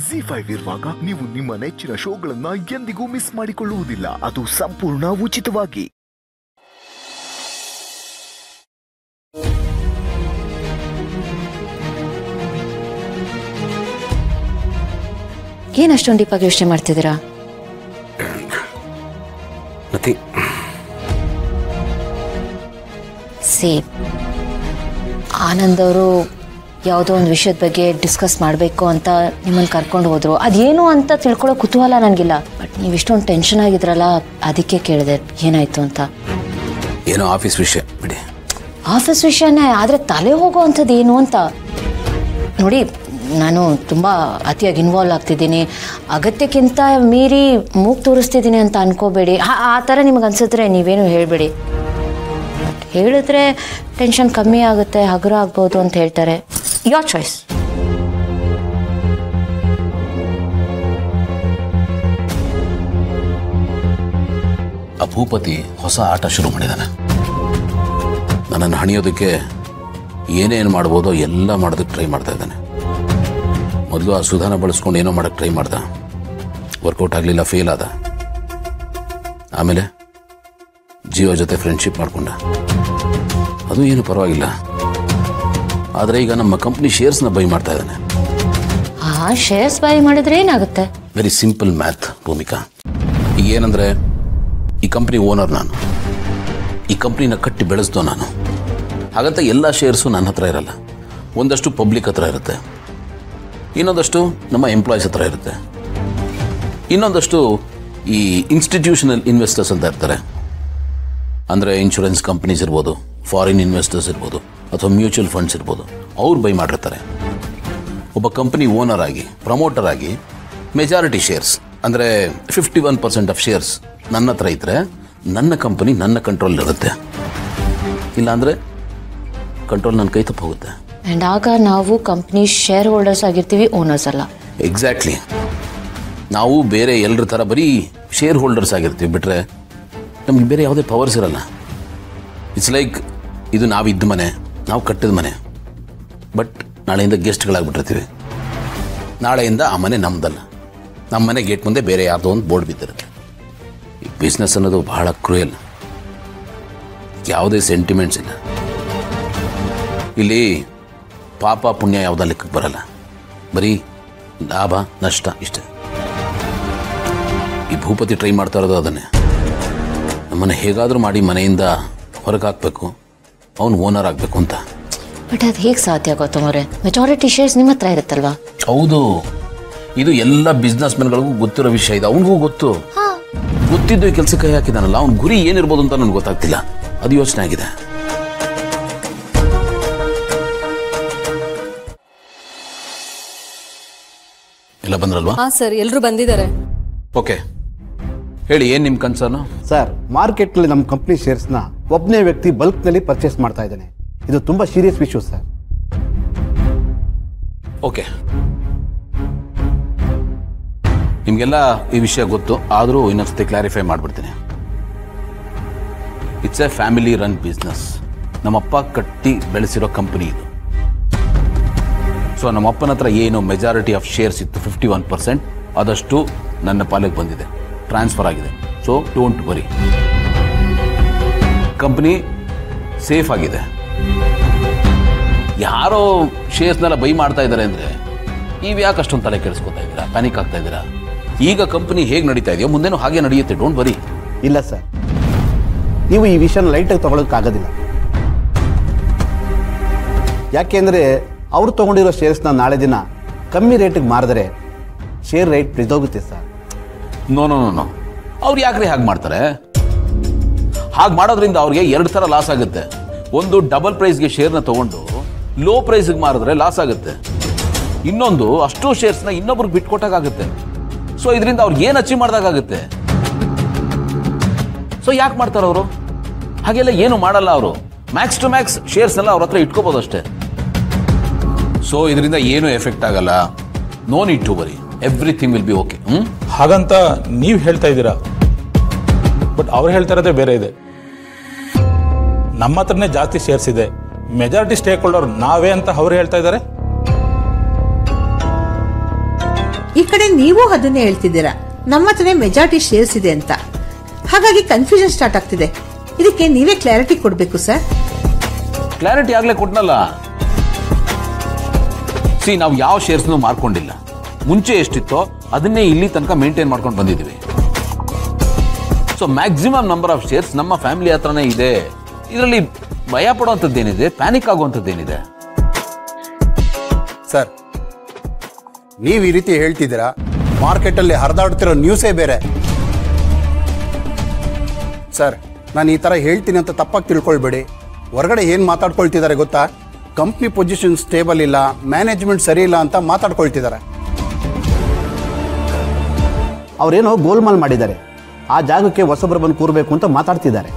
ZEE5 ಇರುವಾಗ ನೀವು ನಿಮ್ಮ ನೆಚ್ಚಿನ ಶೋಗಳನ್ನ ಎಂದಿಗೂ ಮಿಸ್ ಮಾಡಿಕೊಳ್ಳುವುದಿಲ್ಲ. ಅದು ಸಂಪೂರ್ಣ ಉಚಿತವಾಗಿ. ಏನ್ ಅಷ್ಟೊಂದು ಡೀಪಾಗಿ ಯೋಚನೆ ಮಾಡ್ತಿದ್ದೀರಾ? ಸೇಮ್. ಆನಂದ್ ಅವರು ಯಾವುದೋ ಒಂದು ವಿಷಯದ ಬಗ್ಗೆ ಡಿಸ್ಕಸ್ ಮಾಡಬೇಕು ಅಂತ ನಿಮ್ಮನ್ನು ಕರ್ಕೊಂಡು ಹೋದ್ರು. ಅದೇನು ಅಂತ ತಿಳ್ಕೊಳ್ಳೋ ಕುತೂಹಲ ನನಗಿಲ್ಲ. ಬಟ್ ನೀವು ಇಷ್ಟೊಂದು ಟೆನ್ಷನ್ ಆಗಿದ್ರಲ್ಲ, ಅದಕ್ಕೆ ಕೇಳಿದೆ ಏನಾಯ್ತು ಅಂತ. ಏನೋ ಆಫೀಸ್ ವಿಷಯ ಬಿಡಿ. ಆಫೀಸ್ ವಿಷಯನೇ, ಆದರೆ ತಲೆ ಹೋಗೋ ಅಂಥದ್ದು ಏನು ಅಂತ ನೋಡಿ. ನಾನು ತುಂಬ ಅತಿಯಾಗಿ ಇನ್ವಾಲ್ವ್ ಆಗ್ತಿದ್ದೀನಿ, ಅಗತ್ಯಕ್ಕಿಂತ ಮೀರಿ ಮೂಗು ತೋರಿಸ್ತಿದ್ದೀನಿ ಅಂತ ಅನ್ಕೋಬೇಡಿ. ಆ ಥರ ನಿಮಗೆ ಅನ್ಸಿದ್ರೆ ನೀವೇನು ಹೇಳಬೇಡಿ. ಬಟ್ ಹೇಳಿದ್ರೆ ಟೆನ್ಷನ್ ಕಮ್ಮಿ ಆಗುತ್ತೆ, ಹಗುರ ಆಗ್ಬೋದು ಅಂತ ಹೇಳ್ತಾರೆ. Your choice. ಆ ಭೂಪತಿ ಹೊಸ ಆಟ ಶುರು ಮಾಡಿದ್ದಾನೆ. ನನ್ನನ್ನು ಹಣಿಯೋದಕ್ಕೆ ಏನೇನು ಮಾಡ್ಬೋದೋ ಎಲ್ಲ ಮಾಡೋದಕ್ಕೆ ಟ್ರೈ ಮಾಡ್ತಾ ಇದ್ದಾನೆ. ಮೊದಲು ಆ ಸುಧಾನ ಬಳಸ್ಕೊಂಡು ಏನೋ ಮಾಡೋಕ್ಕೆ ಟ್ರೈ ಮಾಡ್ದ, ವರ್ಕೌಟ್ ಆಗಲಿಲ್ಲ, ಫೇಲ್ ಆದ. ಆಮೇಲೆ ಜೀವ ಜೊತೆ ಫ್ರೆಂಡ್ಶಿಪ್ ಮಾಡ್ಕೊಂಡ, ಅದು ಏನು ಪರವಾಗಿಲ್ಲ. ಆದರೆ ಈಗ ನಮ್ಮ ಕಂಪ್ನಿ ಶೇರ್ಸ್ನ ಬೈ ಮಾಡ್ತಾ ಇದ್ದಾನೆ. ಆ ಶೇರ್ಸ್ ಬೈ ಮಾಡಿದ್ರೆ ಏನಾಗುತ್ತೆ? Very simple math Bhumika. ಈಗ ಏನಂದರೆ, ಈ ಕಂಪ್ನಿ ಓನರ್ ನಾನು, ಈ ಕಂಪ್ನಿನ ಕಟ್ಟಿ ಬೆಳೆಸ್ದೋ ನಾನು. ಹಾಗಂತ ಎಲ್ಲ ಶೇರ್ಸು ನನ್ನ ಹತ್ರ ಇರಲ್ಲ. ಒಂದಷ್ಟು ಪಬ್ಲಿಕ್ ಹತ್ರ ಇರುತ್ತೆ, ಇನ್ನೊಂದಷ್ಟು ನಮ್ಮ ಎಂಪ್ಲಾಯೀಸ್ ಹತ್ರ ಇರುತ್ತೆ, ಇನ್ನೊಂದಷ್ಟು ಈ ಇನ್ಸ್ಟಿಟ್ಯೂಷನಲ್ ಇನ್ವೆಸ್ಟರ್ಸ್ ಅಂತ ಇರ್ತಾರೆ. ಅಂದರೆ ಇನ್ಶೂರೆನ್ಸ್ ಕಂಪ್ನೀಸ್ ಇರ್ಬೋದು, ಫಾರಿನ್ ಇನ್ವೆಸ್ಟರ್ಸ್ ಇರ್ಬೋದು, ಅಥವಾ ಮ್ಯೂಚುವಲ್ ಫಂಡ್ಸ್ ಇರ್ಬೋದು. ಅವ್ರು ಬೈ ಮಾಡಿರ್ತಾರೆ. ಒಬ್ಬ ಕಂಪ್ನಿ ಓನರ್ ಆಗಿ, ಪ್ರಮೋಟರ್ ಆಗಿ ಮೆಜಾರಿಟಿ ಶೇರ್ಸ್ ಅಂದರೆ 51% ಆಫ್ ಶೇರ್ಸ್ ನನ್ನ ಹತ್ರ ಇದ್ದರೆ ನನ್ನ ಕಂಪನಿ ನನ್ನ ಕಂಟ್ರೋಲ್ ಇರುತ್ತೆ. ಇಲ್ಲಾಂದರೆ ಕಂಟ್ರೋಲ್ ನನ್ನ ಕೈ ತಪ್ಪು ಹೋಗುತ್ತೆ. ಆ್ಯಂಡ್ ಆಗ ನಾವು ಕಂಪ್ನಿ ಶೇರ್ ಹೋಲ್ಡರ್ಸ್ ಆಗಿರ್ತೀವಿ, ಓನರ್ಸ್ ಅಲ್ಲ. ಎಕ್ಸಾಕ್ಟ್ಲಿ. ನಾವು ಬೇರೆ ಎಲ್ಲರ ಥರ ಬರೀ ಶೇರ್ ಹೋಲ್ಡರ್ಸ್ ಆಗಿರ್ತೀವಿ, ಬಿಟ್ಟರೆ ನಮ್ಗೆ ಬೇರೆ ಯಾವುದೇ ಪವರ್ಸ್ ಇರಲ್ಲ. ಇಟ್ಸ್ ಲೈಕ್ ಇದು ನಾವಿದ್ದ ಮನೆ, ನಾವು ಕಟ್ಟಿದ ಮನೆ. ಬಟ್ ನಾಳೆಯಿಂದ ಗೆಸ್ಟ್ಗಳಾಗ್ಬಿಟ್ಟಿರ್ತೀವಿ. ನಾಳೆಯಿಂದ ಆ ಮನೆ ನಮ್ಮದಲ್ಲ. ನಮ್ಮ ಮನೆ ಗೇಟ್ ಮುಂದೆ ಬೇರೆ ಯಾವುದೋ ಒಂದು ಬೋರ್ಡ್ ಬಿದ್ದಿರುತ್ತೆ. ಈ ಬಿಸ್ನೆಸ್ ಅನ್ನೋದು ಬಹಳ ಕ್ರೂಯಲ್. ಯಾವುದೇ ಸೆಂಟಿಮೆಂಟ್ಸ್ ಇಲ್ಲ ಇಲ್ಲಿ. ಪಾಪ ಪುಣ್ಯ ಯಾವುದೋ ಲೆಕ್ಕಕ್ಕೆ ಬರಲ್ಲ, ಬರೀ ಲಾಭ ನಷ್ಟ ಇಷ್ಟೇ. ಈ ಭೂಪತಿ ಟ್ರೈ ಮಾಡ್ತಾ ಇರೋದು ಅದನ್ನೇ. ನಮ್ಮನ್ನು ಹೇಗಾದರೂ ಮಾಡಿ ಮನೆಯಿಂದ ಹೊರಗೆ ಹಾಕಬೇಕು, ಅವನು ಓನರ್ ಆಗಬೇಕು ಅಂತ. ಬಟ್ ಅದು ಹೇಗೆ ಸಾಧ್ಯ ಗೊತ್ತಮೋರೆ? ಮೆಜಾರಿಟಿ ಶೇರ್ಸ್ ನಿಮ್ಮ ಹತ್ರ ಇರುತ್ತಲ್ವಾ? ಹೌದು, ಇದು ಎಲ್ಲ ಬಿಸ್ನೆಸ್ ಮೆನ್ಗಳಿಗೂ ಗೊತ್ತಿರೋ ವಿಷಯ. ಇದು ಅವನಿಗೂ ಗೊತ್ತು. ಗೊತ್ತಿದ್ದು ಈ ಕೆಲಸ ಕೈ ಹಾಕಿದಾನಲ್ಲ, ಅವ್ನ ಗುರಿ ಏನಿರ್ಬೋದು ಅಂತ ನನಗೆ ಗೊತ್ತಾಗ್ತಿಲ್ಲ. ಅದು ಯೋಚನೆ ಆಗಿದೆ. ಎಲ್ಲ ಬಂದ್ರಲ್ವಾ? ಹಾಂ ಸರ್, ಎಲ್ಲರೂ ಬಂದಿದ್ದಾರೆ. ಓಕೆ, ಹೇಳಿ, ಏನು ನಿಮ್ಮ ಕನ್ಸರ್ನು? ಸರ್, ಮಾರ್ಕೆಟ್ನಲ್ಲಿ ನಮ್ಮ ಕಂಪ್ನಿ ಶೇರ್ಸ್ನ ಒಬ್ಬನೇ ವ್ಯಕ್ತಿ ಬಲ್ಕ್ನಲ್ಲಿ ಪರ್ಚೇಸ್ ಮಾಡ್ತಾ ಇದ್ದಾನೆ. ಇದು ತುಂಬ ಸೀರಿಯಸ್ ಇಶ್ಯೂ ಸರ್. ಓಕೆ, ನಿಮಗೆಲ್ಲ ಈ ವಿಷಯ ಗೊತ್ತು, ಆದರೂ ಇನ್ನೊಂದ್ಸತಿ ಕ್ಲಾರಿಫೈ ಮಾಡಿಬಿಡ್ತೀನಿ. It's a family run business. ನಮ್ಮಪ್ಪ ಕಟ್ಟಿ ಬೆಳೆಸಿರೋ ಕಂಪನಿ ಇದು. ಸೊ ನಮ್ಮಪ್ಪನ ಹತ್ರ ಏನು ಮೆಜಾರಿಟಿ ಆಫ್ ಶೇರ್ಸ್ ಇತ್ತು 51%, ಅದಷ್ಟು ನನ್ನ ಪಾಲಿಗೆ ಬಂದಿದೆ, ಟ್ರಾನ್ಸ್ಫರ್ ಆಗಿದೆ. So don't worry, company safe ಆಗಿದೆ. ಯಾರೋ ಶೇರ್ಸ್ನೆಲ್ಲ ಬೈ ಮಾಡ್ತಾ ಇದ್ದಾರೆ ಅಂದರೆ ನೀವು ಯಾಕೆ ಅಷ್ಟೊಂದು ತಲೆ ಕೆಡಿಸ್ಕೊತಾ ಇದ್ದೀರಾ, ಪ್ಯಾನಿಕ್ ಆಗ್ತಾ ಇದ್ದೀರಾ? ಈಗ ಕಂಪ್ನಿ ಹೇಗೆ ನಡೀತಾ ಇದೆಯೋ ಮುಂದೆನೂ ಹಾಗೆ ನಡೆಯುತ್ತೆ, ಡೋಂಟ್ ವರಿ. ಇಲ್ಲ ಸರ್, ನೀವು ಈ ವಿಷಯನ ಲೈಟಾಗಿ ತಗೊಳ್ಳೋಕ್ಕಾಗೋದಿಲ್ಲ. ಯಾಕೆಂದರೆ ಅವ್ರು ತೊಗೊಂಡಿರೋ ಶೇರ್ಸ್ನ ನಾಳೆ ದಿನ ಕಮ್ಮಿ ರೇಟಿಗೆ ಮಾರಿದ್ರೆ ಶೇರ್ ರೇಟ್ ಬಿದ್ದೋಗುತ್ತೆ sir. No no no no, ಅವ್ರು ಯಾಕ್ರಿ ಹಾಗೆ ಮಾಡ್ತಾರೆ? ಹಾಗೆ ಮಾಡೋದ್ರಿಂದ ಅವ್ರಿಗೆ ಎರಡು ಥರ ಲಾಸ್ ಆಗುತ್ತೆ. ಒಂದು, ಡಬಲ್ ಪ್ರೈಸ್ಗೆ ಶೇರ್ನ ತೊಗೊಂಡು ಲೋ ಪ್ರೈಸ್ಗೆ ಮಾರಿದ್ರೆ ಲಾಸ್ ಆಗುತ್ತೆ. ಇನ್ನೊಂದು, ಅಷ್ಟು ಶೇರ್ಸ್ನ ಇನ್ನೊಬ್ರಿಗೆ ಬಿಟ್ಕೊಟ್ಟಾಗುತ್ತೆ. ಸೊ ಇದರಿಂದ ಅವ್ರಿಗೆ ಏನು ಅಚೀವ್ ಮಾಡಿದಾಗುತ್ತೆ. ಸೊ ಯಾಕೆ ಮಾಡ್ತಾರೆ ಅವರು? ಹಾಗೆಲ್ಲ ಏನು ಮಾಡಲ್ಲ ಅವರು. ಮ್ಯಾಕ್ಸ್ ಟು ಮ್ಯಾಕ್ಸ್ ಶೇರ್ಸ್ನೆಲ್ಲ ಅವ್ರ ಹತ್ರ ಇಟ್ಕೋಬೋದು ಅಷ್ಟೇ. ಸೊ ಇದರಿಂದ ಏನು ಎಫೆಕ್ಟ್ ಆಗಲ್ಲ. No need to worry, everything will be okay. ಹಾಗಂತ ನೀವು ಹೇಳ್ತಾ ಇದ್ದೀರಾ, ಬಟ್ ಅವ್ರು ಹೇಳ್ತಾ ಇರೋದೇ ಬೇರೆ ಇದೆ. ನಮ್ಮ ಹತ್ರನೇ ಜಾಸ್ತಿ ಶೇರ್ಸ್ ಇದೆ, ಮೆಜಾರಿಟಿ ಸ್ಟೇಕ್ ಹೋಲ್ಡರ್ ನಾವೇ ಅಂತ ಅವ್ರು ಹೇಳ್ತಾ ಇದ್ದಾರೆ. ಈ ಕಡೆ ನೀವು ಅದನ್ನೇ ಹೇಳ್ತಿದ್ದೀರಾ, ನಮ್ಮ ಹತ್ರನೇ ಮೆಜಾರಿಟಿ ಶೇರ್ಸ್ ಇದೆ ಅಂತ. ಹಾಗಾಗಿ ಕನ್ಫ್ಯೂಷನ್ ಸ್ಟಾರ್ಟ್ ಆಗ್ತಿದೆ. ಇದಕ್ಕೆ ನೀವೇ ಕ್ಲಾರಿಟಿ ಕೊಡ್ಬೇಕು ಸರ್. ಕ್ಲಾರಿಟಿ ಆಗ್ಲೇ ಕೊಟ್ನಲ್ಲ. ನಾವು ಯಾವ ಶೇರ್ಸ್ನು ಮಾರ್ಕೊಂಡಿಲ್ಲ. ಮುಂಚೆ ಎಷ್ಟಿತ್ತೋ ಅದನ್ನೇ ಇಲ್ಲಿ ತನಕ ಮೇಂಟೈನ್ ಮಾಡ್ಕೊಂಡು ಬಂದಿದ್ದೀವಿ. So maximum number of shares ನಮ್ಮ ಫ್ಯಾಮಿಲಿ ಹತ್ರನೇ ಇದೆ. ಇದರಲ್ಲಿ ಭಯ ಪಡುವಂಥದ್ದೇನಿದೆ, ಪ್ಯಾನಿಕ್ ಆಗುವಂಥದ್ದೇನಿದೆ? ಸರ್, ನೀವು ಈ ರೀತಿ ಹೇಳ್ತಿದ್ದೀರಾ, ಮಾರ್ಕೆಟಲ್ಲಿ ಹರಿದಾಡ್ತಿರೋ ನ್ಯೂಸೇ ಬೇರೆ. ಸರ್, ನಾನು ಈ ಥರ ಹೇಳ್ತೀನಿ ಅಂತ ತಪ್ಪಾಗಿ ತಿಳ್ಕೊಳ್ಬೇಡಿ. ಹೊರಗಡೆ ಏನು ಮಾತಾಡ್ಕೊಳ್ತಿದ್ದಾರೆ ಗೊತ್ತಾ? ಕಂಪ್ನಿ ಪೊಸಿಷನ್ ಸ್ಟೇಬಲ್ ಇಲ್ಲ, ಮ್ಯಾನೇಜ್ಮೆಂಟ್ ಸರಿ ಇಲ್ಲ ಅಂತ ಮಾತಾಡ್ಕೊಳ್ತಿದ್ದಾರೆ. ಅವರೇನೋ ಗೋಲ್ಮಾಲ್ ಮಾಡಿದ್ದಾರೆ, ಆ ಜಾಗಕ್ಕೆ ಹೊಸಬರು ಬಂದು ಕೂರಬೇಕು ಅಂತ ಮಾತಾಡ್ತಿದ್ದಾರೆ.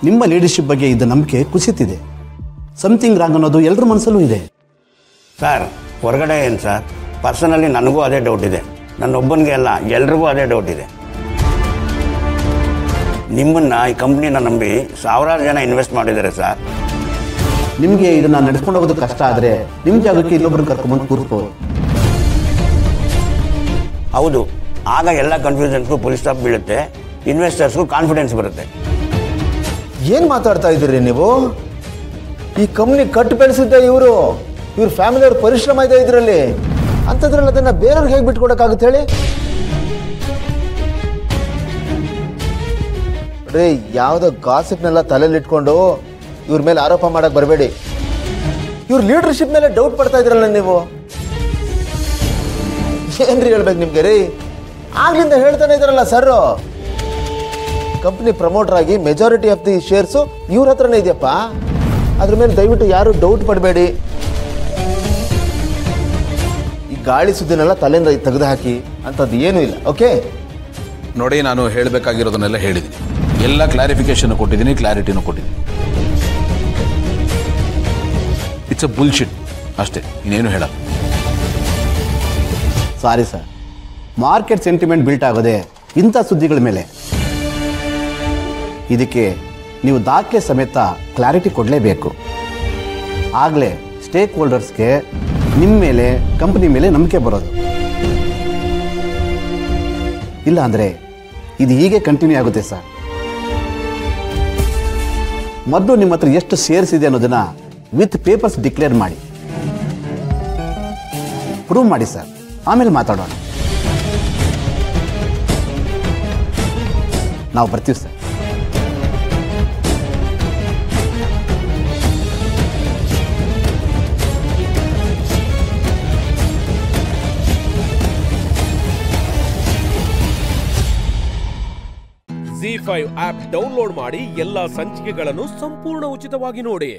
ನಿಮ್ಮ ಲೀಡರ್ಶಿಪ್ ಬಗ್ಗೆ ಇದ್ದ ನಂಬಿಕೆ ಕುಸಿತಿದೆ. ಸಮಥಿಂಗ್ ರಾಂಗ್ ಅನ್ನೋದು ಎಲ್ಲರ ಮನಸ್ಸಲ್ಲೂ ಇದೆ. ಸರ್, ಹೊರಗಡೆ ಏನು ಸರ್, ಪರ್ಸನಲಿ ನನಗೂ ಅದೇ ಡೌಟ್ ಇದೆ. ನನ್ನೊಬ್ಬನಿಗೆ ಅಲ್ಲ, ಎಲ್ರಿಗೂ ಅದೇ ಡೌಟ್ ಇದೆ. ನಿಮ್ಮನ್ನು ಈ ಕಂಪ್ನಿನ ನಂಬಿ ಸಾವಿರಾರು ಜನ ಇನ್ವೆಸ್ಟ್ ಮಾಡಿದ್ದಾರೆ ಸರ್. ನಿಮಗೆ ಇದನ್ನು ನಡೆಸ್ಕೊಂಡು ಹೋಗೋದು ಕಷ್ಟ ಆದರೆ ನಿಮ್ಮ ಜಾಗಕ್ಕೆ ಇನ್ನೊಬ್ಬರನ್ನ ಕರ್ಕೊಂಡ್ಬಂದು ಕೂರಿಸ್ಬೋದು. ಹೌದು, ಆಗ ಎಲ್ಲ ಕನ್ಫ್ಯೂಷನ್ಸ್ಗೂ ಪೊಲೀಸ್ ಸ್ಟಾಪ್ ಬೀಳುತ್ತೆ, ಇನ್ವೆಸ್ಟರ್ಸ್ಗೂ ಕಾನ್ಫಿಡೆನ್ಸ್ ಬರುತ್ತೆ. ಏನು ಮಾತಾಡ್ತಾ ಇದ್ದೀರಿ ನೀವು? ಈ ಕಂಪ್ನಿ ಕಟ್ಟು ಬೆಳೆಸಿದ್ದೆ ಇವ್ರ ಫ್ಯಾಮಿಲಿಯವ್ರ ಪರಿಶ್ರಮ ಇದೆ ಇದರಲ್ಲಿ. ಅಂಥದ್ರಲ್ಲಿ ಅದನ್ನು ಬೇರೆಯವ್ರಿಗೆ ಹೇಗೆ ಬಿಟ್ಕೊಡೋಕ್ಕಾಗುತ್ತೆ ಹೇಳಿ? ರೀ, ಯಾವುದೋ ಗಾಸಿಪ್ನೆಲ್ಲ ತಲೆಯಲ್ಲಿಟ್ಕೊಂಡು ಇವ್ರ ಮೇಲೆ ಆರೋಪ ಮಾಡಕ್ಕೆ ಬರಬೇಡಿ. ಇವ್ರ ಲೀಡರ್ಶಿಪ್ ಮೇಲೆ ಡೌಟ್ ಪಡ್ತಾ ಇದ್ರಲ್ಲ ನೀವು. ಏನ್ರಿ ಹೇಳ್ಬೇಕು ನಿಮ್ಗೆ ರೀ? ಆಗ್ಲಿಂದ ಹೇಳ್ತಾನೆ ಇದ್ರಲ್ಲ ಸರ್, ಕಂಪ್ನಿ ಪ್ರಮೋಟರ್ ಆಗಿ ಮೆಜಾರಿಟಿ ಆಫ್ ದಿ ಶೇರ್ಸು ಇವ್ರ ಹತ್ರನೇ ಇದೆಯಪ್ಪ. ಅದ್ರ ಮೇಲೆ ದಯವಿಟ್ಟು ಯಾರು ಡೌಟ್ ಪಡಬೇಡಿ. ಈ ಗಾಳಿ ಸುದ್ದಿನೆಲ್ಲ ತಲೆಯಿಂದ ತೆಗೆದು ಹಾಕಿ ಅಂಥದ್ದು ಏನೂ ಇಲ್ಲ. ಓಕೆ ನೋಡಿ, ನಾನು ಹೇಳಬೇಕಾಗಿರೋದನ್ನೆಲ್ಲ ಹೇಳಿದ್ದೀನಿ. ಎಲ್ಲ ಕ್ಲಾರಿಫಿಕೇಶನ್ ಕೊಟ್ಟಿದ್ದೀನಿ, ಕ್ಲಾರಿಟಿನೂ ಕೊಟ್ಟಿದ್ದೀನಿ. ಇಟ್ಸ್ ಅ ಬುಲ್ಶಿಟ್ ಅಷ್ಟೇ, ಇನ್ನೇನು ಹೇಳಲ್ಲ. Sorry sir, market sentiment built ಆಗೋದೆ ಇಂಥ ಸುದ್ದಿಗಳ ಮೇಲೆ. ಇದಕ್ಕೆ ನೀವು ದಾಖಲೆ ಸಮೇತ ಕ್ಲಾರಿಟಿ ಕೊಡಲೇಬೇಕು. ಆಗಲೇ ಸ್ಟೇಕ್ ಹೋಲ್ಡರ್ಸ್ಗೆ ನಿಮ್ಮ ಮೇಲೆ, ಕಂಪನಿ ಮೇಲೆ ನಂಬಿಕೆ ಬರೋದು. ಇಲ್ಲ ಅಂದರೆ ಇದು ಹೀಗೆ ಕಂಟಿನ್ಯೂ ಆಗುತ್ತೆ ಸರ್. ಮೊದಲು ನಿಮ್ಮ ಹತ್ರ ಎಷ್ಟು ಶೇರ್ಸ್ ಇದೆ ಅನ್ನೋದನ್ನ ವಿತ್ ಪೇಪರ್ಸ್ ಡಿಕ್ಲೇರ್ ಮಾಡಿ, ಪ್ರೂವ್ ಮಾಡಿ ಸರ್. ಆಮೇಲೆ ಮಾತಾಡೋಣ. ನಾವು ಬರ್ತೀವಿ ಸರ್. ZEE5 ಆಪ್ ಡೌನ್ಲೋಡ್ ಮಾಡಿ ಎಲ್ಲಾ ಸಂಚಿಕೆಗಳನ್ನು ಸಂಪೂರ್ಣ ಉಚಿತವಾಗಿ ನೋಡಿ.